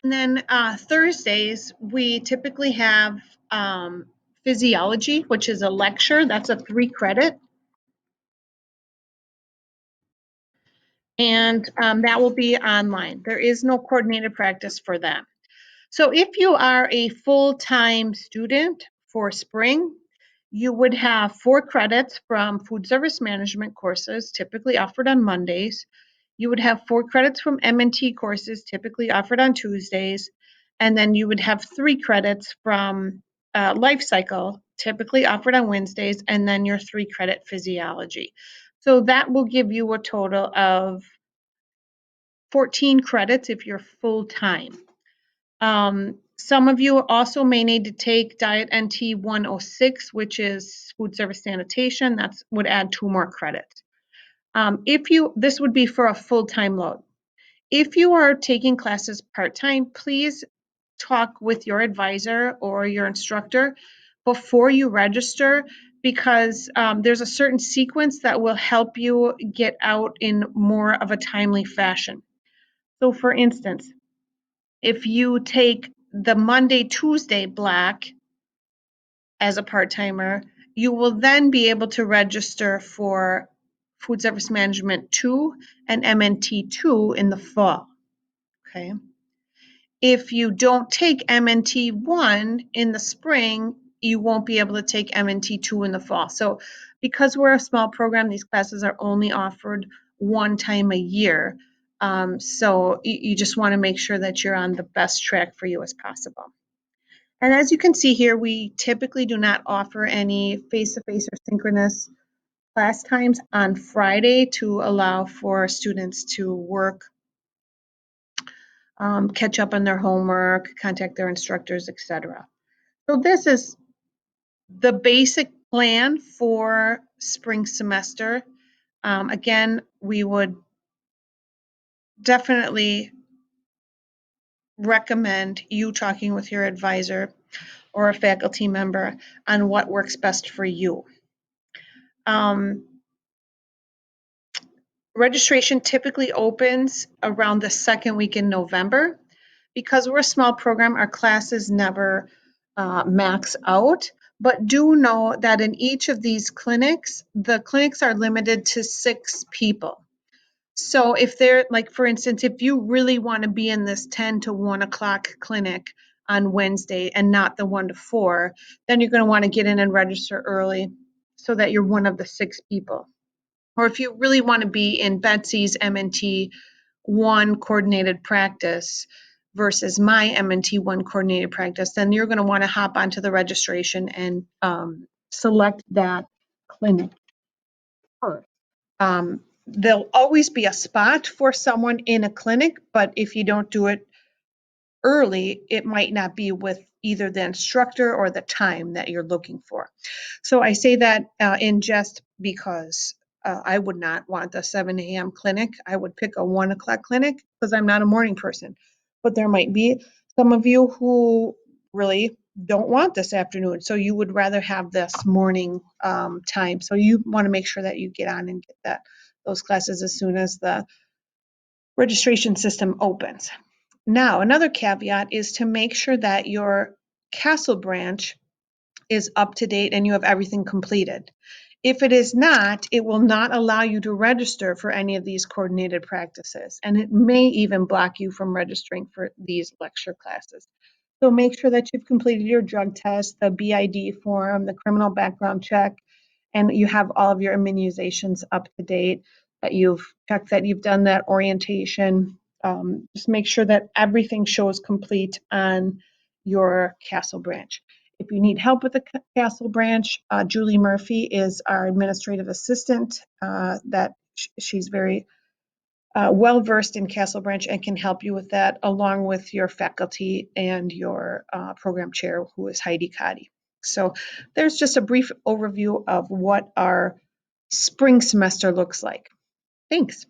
And then Thursdays, we typically have physiology, which is a lecture. That's a 3 credit. And that will be online. There is no coordinated practice for that. So if you are a full-time student for spring, you would have 4 credits from food service management courses, typically offered on Mondays. You would have 4 credits from M&T courses, typically offered on Tuesdays. And then you would have 3 credits from life cycle, typically offered on Wednesdays, and then your 3 credit physiology. So that will give you a total of 14 credits if you're full-time. Some of you also may need to take Diet NT 106, which is food service sanitation. That would add 2 more credits. This would be for a full-time load. If you are taking classes part-time, please talk with your advisor or your instructor before you register, because there's a certain sequence that will help you get out in more of a timely fashion. So for instance, if you take the Monday, Tuesday block as a part-timer, you will then be able to register for Food Service Management 2 and MNT 2 in the fall, okay? If you don't take MNT 1 in the spring, you won't be able to take MNT 2 in the fall. So because we're a small program, these classes are only offered 1 time a year. So you just want to make sure that you're on the best track for you as possible. And as you can see here, we typically do not offer any face-to-face or synchronous class times on Friday to allow for students to work, catch up on their homework, contact their instructors, etc. So this is the basic plan for spring semester. Again, we would definitely recommend you talking with your advisor or a faculty member on what works best for you. Registration typically opens around the second week in November. Because we're a small program, our classes never max out, but do know that in each of these clinics, the clinics are limited to 6 people. So if they're, like, for instance, if you really want to be in this 10 to 1 o'clock clinic on Wednesday and not the 1 to 4, then you're going to want to get in and register early so that you're one of the 6 people. Or if you really want to be in Betsy's MNT 1 coordinated practice versus my MNT 1 coordinated practice, then you're going to want to hop onto the registration and select that clinic first. There'll always be a spot for someone in a clinic, but if you don't do it early, it might not be with either the instructor or the time that you're looking for. So I say that in jest because I would not want the 7 a.m. clinic. I would pick a 1 o'clock clinic because I'm not a morning person. But there might be some of you who really don't want this afternoon. So you would rather have this morning time. So you want to make sure that you get on and get those classes as soon as the registration system opens. Now, another caveat is to make sure that your Castle branch is up to date and you have everything completed. If it is not, it will not allow you to register for any of these coordinated practices, and it may even block you from registering for these lecture classes. So make sure that you've completed your drug test, the BID form, the criminal background check, and you have all of your immunizations up to date, that you've checked that you've done that orientation. Just make sure that everything shows complete on your Castle branch. If you need help with the Castle branch, Julie Murphy is our administrative assistant. She's very well versed in Castle branch and can help you with that, along with your faculty and your program chair, who is Heidi Cotty. So there's just a brief overview of what our spring semester looks like. Thanks.